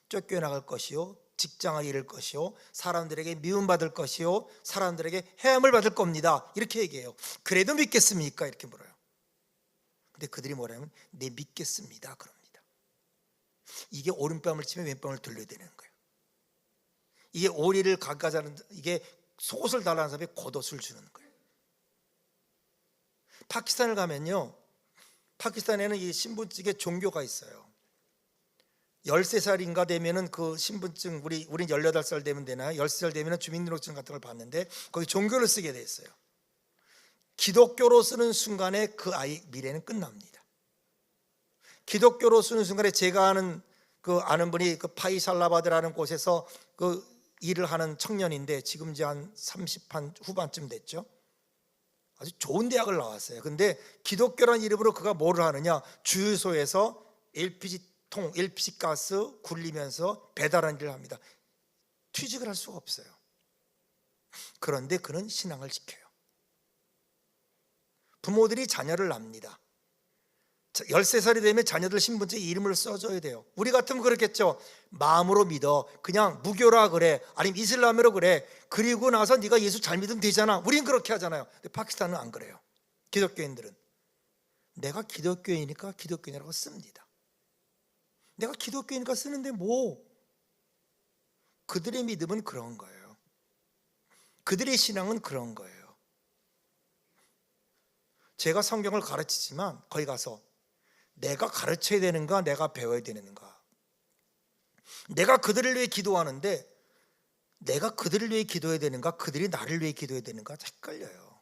쫓겨나갈 것이요, 직장을 잃을 것이요, 사람들에게 미움받을 것이요, 사람들에게 해함을 받을 겁니다. 이렇게 얘기해요. 그래도 믿겠습니까? 이렇게 물어요. 근데 그들이 뭐라면 네 믿겠습니다 그럽니다. 이게 오른뺨을 치면 왼뺨을 돌려야 되는 거예요. 이게 오리를 가까자는, 이게 속옷을 달라는 사람이 겉옷을 주는 거예요. 파키스탄을 가면요, 파키스탄에는 이 신분증에 종교가 있어요. 13살인가 되면은 그 신분증, 우린 18살 되면 되나요? 13살 되면은 주민등록증 같은 걸 받는데 거기 종교를 쓰게 돼 있어요. 기독교로 쓰는 순간에 그 아이 미래는 끝납니다. 기독교로 쓰는 순간에 제가 아는 분이 그 파이살라바드라는 곳에서 그 일을 하는 청년인데 지금 이제 한 30한 후반쯤 됐죠. 아주 좋은 대학을 나왔어요. 근데 기독교라는 이름으로 그가 뭐를 하느냐, 주유소에서 LPG 가스 굴리면서 배달하는 일을 합니다. 취직을 할 수가 없어요. 그런데 그는 신앙을 지켜요. 부모들이 자녀를 낳습니다. 13살이 되면 자녀들 신분증에 이름을 써줘야 돼요. 우리 같으면 그렇겠죠. 마음으로 믿어, 그냥 무교라 그래, 아니면 이슬람으로 그래, 그리고 나서 네가 예수 잘 믿으면 되잖아. 우린 그렇게 하잖아요. 근데 파키스탄은 안 그래요. 기독교인들은 내가 기독교이니까 기독교인이라고 씁니다. 내가 기독교이니까 쓰는데 뭐. 그들의 믿음은 그런 거예요. 그들의 신앙은 그런 거예요. 제가 성경을 가르치지만 거기 가서 내가 가르쳐야 되는가, 내가 배워야 되는가. 내가 그들을 위해 기도하는데 내가 그들을 위해 기도해야 되는가, 그들이 나를 위해 기도해야 되는가 헷갈려요.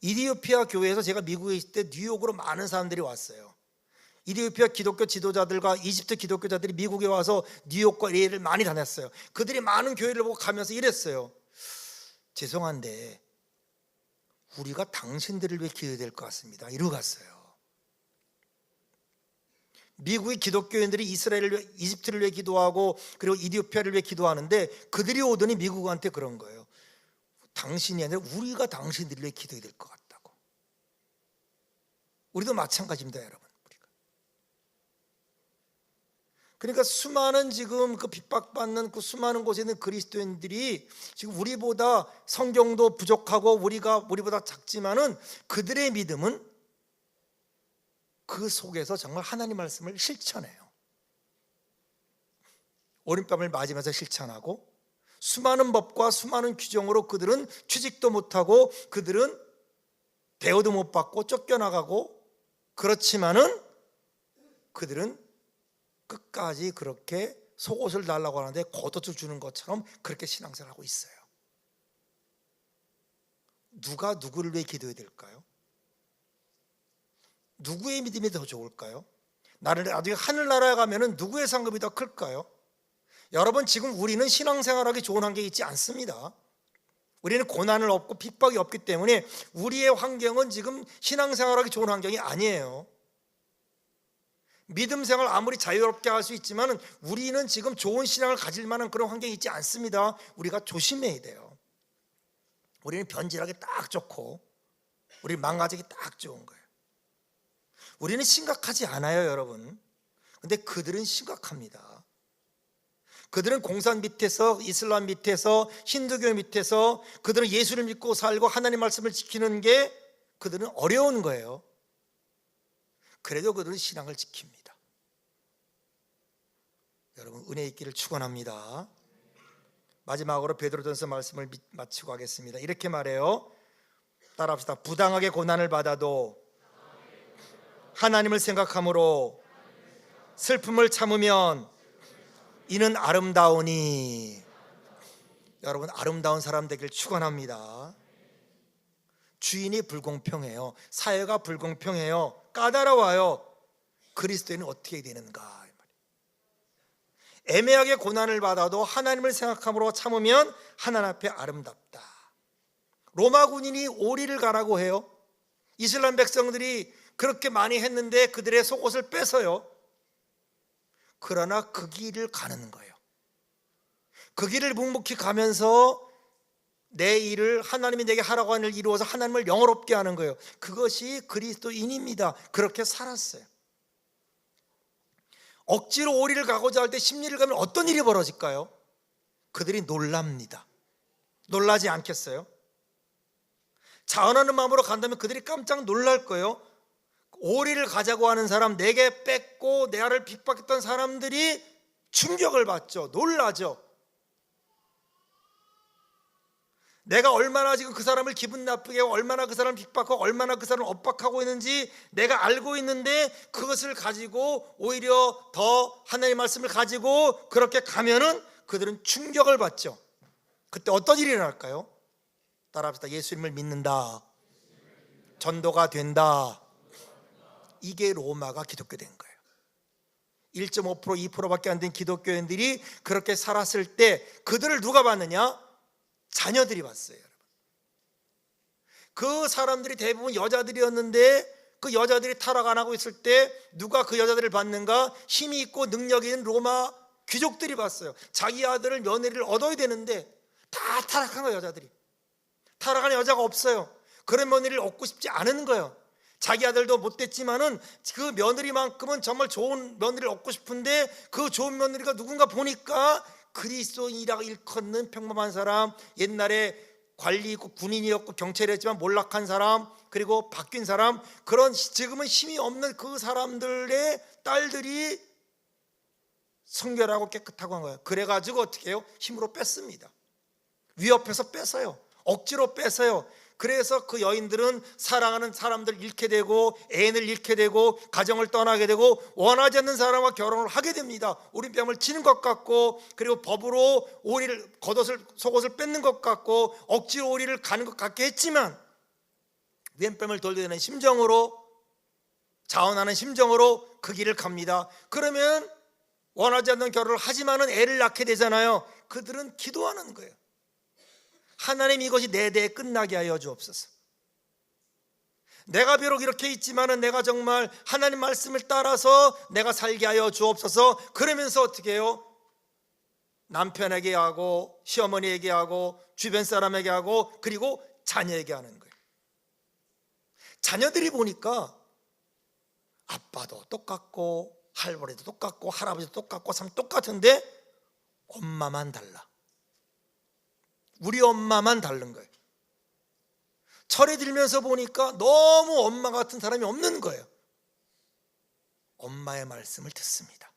이디오피아 교회에서 제가 미국에 있을 때 뉴욕으로 많은 사람들이 왔어요. 이디오피아 기독교 지도자들과 이집트 기독교자들이 미국에 와서 뉴욕과 LA를 많이 다녔어요. 그들이 많은 교회를 보고 가면서 이랬어요. 죄송한데 우리가 당신들을 위해 기도해야 될 것 같습니다. 이러고 갔어요. 미국의 기독교인들이 이스라엘을 위해, 이집트를 위해 기도하고 그리고 이디오피아를 위해 기도하는데 그들이 오더니 미국한테 그런 거예요. 당신이 아니라 우리가 당신들을 위해 기도해야 될 것 같다고. 우리도 마찬가지입니다, 여러분. 그러니까 수많은 지금 그 핍박받는 그 수많은 곳에 있는 그리스도인들이 지금 우리보다 성경도 부족하고 우리보다 작지만은 그들의 믿음은 그 속에서 정말 하나님 말씀을 실천해요. 오른뺨을 맞으면서 실천하고 수많은 법과 수많은 규정으로 그들은 취직도 못하고 그들은 대우도 못 받고 쫓겨나가고, 그렇지만은 그들은 끝까지 그렇게 속옷을 달라고 하는데 겉옷을 주는 것처럼 그렇게 신앙생활을 하고 있어요. 누가 누구를 위해 기도해야 될까요? 누구의 믿음이 더 좋을까요? 나중에 하늘나라에 가면은 누구의 상급이 더 클까요? 여러분, 지금 우리는 신앙생활하기 좋은 환경이 있지 않습니다. 우리는 고난을 없고 핍박이 없기 때문에 우리의 환경은 지금 신앙생활하기 좋은 환경이 아니에요. 믿음 생활 아무리 자유롭게 할 수 있지만 우리는 지금 좋은 신앙을 가질 만한 그런 환경이 있지 않습니다. 우리가 조심해야 돼요. 우리는 변질하기 딱 좋고 우리 망가지기 딱 좋은 거예요. 우리는 심각하지 않아요, 여러분. 근데 그들은 심각합니다. 그들은 공산 밑에서, 이슬람 밑에서, 힌두교 밑에서 그들은 예수를 믿고 살고 하나님 말씀을 지키는 게 그들은 어려운 거예요. 그래도 그들은 신앙을 지킵니다. 여러분, 은혜 있기를 축원합니다. 마지막으로 베드로전서 말씀을 마치고 하겠습니다. 이렇게 말해요. 따라합시다. 부당하게 고난을 받아도 하나님을 생각함으로 슬픔을 참으면 이는 아름다우니. 여러분, 아름다운 사람 되길 축원합니다. 주인이 불공평해요. 사회가 불공평해요. 까다로워요. 그리스도인은 어떻게 되는가? 애매하게 고난을 받아도 하나님을 생각함으로 참으면 하나님 앞에 아름답다. 로마 군인이 오리를 가라고 해요. 이슬람 백성들이 그렇게 많이 했는데 그들의 속옷을 뺏어요. 그러나 그 길을 가는 거예요. 그 길을 묵묵히 가면서 내 일을, 하나님이 내게 하라고 하는 일을 이루어서 하나님을 영화롭게 하는 거예요. 그것이 그리스도인입니다. 그렇게 살았어요. 억지로 오리를 가고자 할 때 십리를 가면 어떤 일이 벌어질까요? 그들이 놀랍니다. 놀라지 않겠어요? 자원하는 마음으로 간다면 그들이 깜짝 놀랄 거예요. 오리를 가자고 하는 사람, 내게 뺏고 내 아를 핍박했던 사람들이 충격을 받죠. 놀라죠. 내가 얼마나 지금 그 사람을 기분 나쁘게 하고 얼마나 그 사람을 핍박하고 얼마나 그 사람을 엇박하고 있는지 내가 알고 있는데 그것을 가지고 오히려 더 하나님의 말씀을 가지고 그렇게 가면은 그들은 충격을 받죠. 그때 어떤 일이 일어날까요? 따라합시다. 예수님을 믿는다. 전도가 된다. 이게 로마가 기독교 된 거예요. 1.5%, 2%밖에 안 된 기독교인들이 그렇게 살았을 때 그들을 누가 봤느냐? 자녀들이 봤어요. 여러분. 그 사람들이 대부분 여자들이었는데 그 여자들이 타락 안 하고 있을 때 누가 그 여자들을 봤는가? 힘이 있고 능력이 있는 로마 귀족들이 봤어요. 자기 아들을, 며느리를 얻어야 되는데 다 타락한 거예요. 여자들이. 타락한 여자가 없어요. 그런 며느리를 얻고 싶지 않은 거예요. 자기 아들도 못됐지만은 그 며느리만큼은 정말 좋은 며느리를 얻고 싶은데 그 좋은 며느리가 누군가 보니까 그리스도인이라고 일컫는 평범한 사람, 옛날에 관리 있고 군인이었고 경찰이었지만 몰락한 사람, 그리고 바뀐 사람, 그런 지금은 힘이 없는 그 사람들의 딸들이 성결하고 깨끗하고 한 거예요. 그래가지고 어떻게 해요? 힘으로 뺐습니다. 위협해서 뺐어요. 억지로 뺐어요. 그래서 그 여인들은 사랑하는 사람들을 잃게 되고 애인을 잃게 되고 가정을 떠나게 되고 원하지 않는 사람과 결혼을 하게 됩니다. 우린뺨을 치는 것 같고, 그리고 법으로 오리를, 겉옷을, 속옷을 뺏는 것 같고, 억지로 오리를 가는 것 같게 했지만 왼뺨을 돌리는 심정으로, 자원하는 심정으로 그 길을 갑니다. 그러면 원하지 않는 결혼을 하지만은 애를 낳게 되잖아요. 그들은 기도하는 거예요. 하나님, 이것이 내 대에 끝나게 하여 주옵소서. 내가 비록 이렇게 있지만은 내가 정말 하나님 말씀을 따라서 내가 살게 하여 주옵소서. 그러면서 어떻게 해요? 남편에게 하고 시어머니에게 하고 주변 사람에게 하고 그리고 자녀에게 하는 거예요. 자녀들이 보니까 아빠도 똑같고 할머니도 똑같고 할아버지도 똑같고 참 똑같은데 엄마만 달라. 우리 엄마만 다른 거예요. 철이 들면서 보니까 너무 엄마 같은 사람이 없는 거예요. 엄마의 말씀을 듣습니다.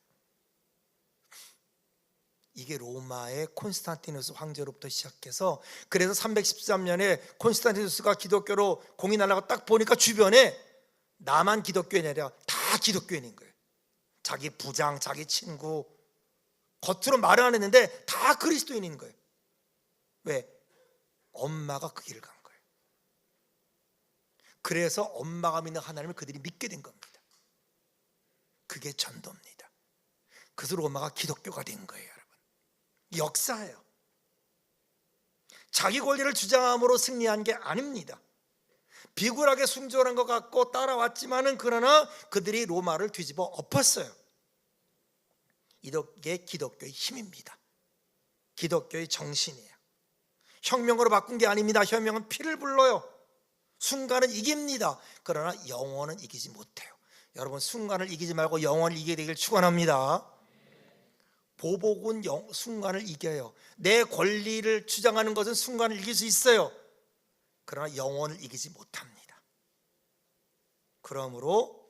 이게 로마의 콘스탄티누스 황제로부터 시작해서, 그래서 313년에 콘스탄티누스가 기독교로 공인하려고 딱 보니까 주변에 나만 기독교인이 아니라 다 기독교인인 거예요. 자기 부장, 자기 친구, 겉으로 말을 안 했는데 다 그리스도인인 거예요. 왜? 엄마가 그 길을 간 거예요. 그래서 엄마가 믿는 하나님을 그들이 믿게 된 겁니다. 그게 전도입니다. 그래서 로마가 기독교가 된 거예요. 여러분, 역사예요. 자기 권리를 주장함으로 승리한 게 아닙니다. 비굴하게 순종한 것 같고 따라왔지만은 그러나 그들이 로마를 뒤집어 엎었어요. 이게 기독교의 힘입니다. 기독교의 정신이에요. 혁명으로 바꾼 게 아닙니다. 혁명은 피를 불러요. 순간은 이깁니다. 그러나 영혼은 이기지 못해요. 여러분 순간을 이기지 말고 영원을 이기게 되길 축원합니다. 보복은 순간을 이겨요. 내 권리를 주장하는 것은 순간을 이길 수 있어요. 그러나 영원을 이기지 못합니다. 그러므로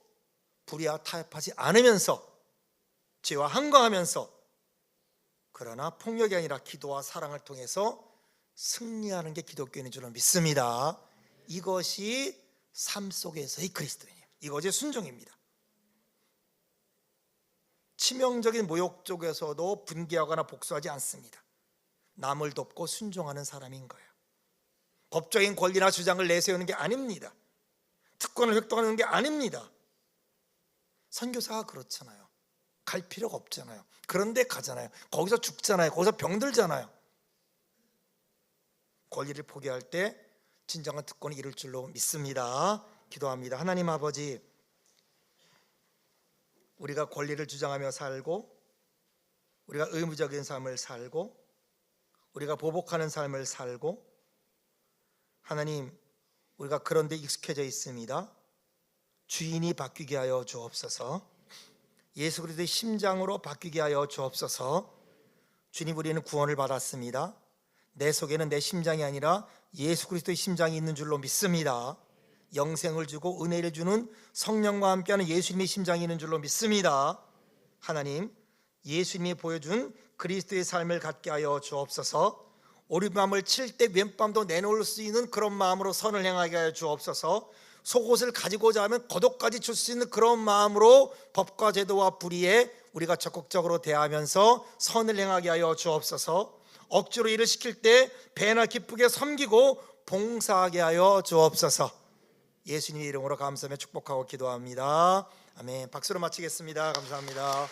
불의와 타협하지 않으면서 죄와 항거하면서, 그러나 폭력이 아니라 기도와 사랑을 통해서 승리하는 게 기독교인인 줄로 믿습니다. 이것이 삶 속에서의 그리스도인이에요. 이것이 순종입니다. 치명적인 모욕 쪽에서도 분개하거나 복수하지 않습니다. 남을 돕고 순종하는 사람인 거예요. 법적인 권리나 주장을 내세우는 게 아닙니다. 특권을 획득하는 게 아닙니다. 선교사가 그렇잖아요. 갈 필요가 없잖아요. 그런데 가잖아요. 거기서 죽잖아요. 거기서 병들잖아요. 권리를 포기할 때 진정한 특권이 이룰 줄로 믿습니다. 기도합니다. 하나님 아버지, 우리가 권리를 주장하며 살고, 우리가 의무적인 삶을 살고, 우리가 보복하는 삶을 살고, 하나님, 우리가 그런 데 익숙해져 있습니다. 주인이 바뀌게 하여 주옵소서. 예수 그리스도의 심장으로 바뀌게 하여 주옵소서. 주님, 우리는 구원을 받았습니다. 내 속에는 내 심장이 아니라 예수 그리스도의 심장이 있는 줄로 믿습니다. 영생을 주고 은혜를 주는 성령과 함께하는 예수님의 심장이 있는 줄로 믿습니다. 하나님, 예수님이 보여준 그리스도의 삶을 갖게 하여 주옵소서. 오리밤을 칠 때 왼밤도 내놓을 수 있는 그런 마음으로 선을 행하게 하여 주옵소서. 속옷을 가지고자 하면 겉옷까지 줄 수 있는 그런 마음으로 법과 제도와 불의에 우리가 적극적으로 대하면서 선을 행하게 하여 주옵소서. 억지로 일을 시킬 때 배나 기쁘게 섬기고 봉사하게 하여 주옵소서. 예수님의 이름으로 감사하며 축복하고 기도합니다. 아멘. 박수로 마치겠습니다. 감사합니다.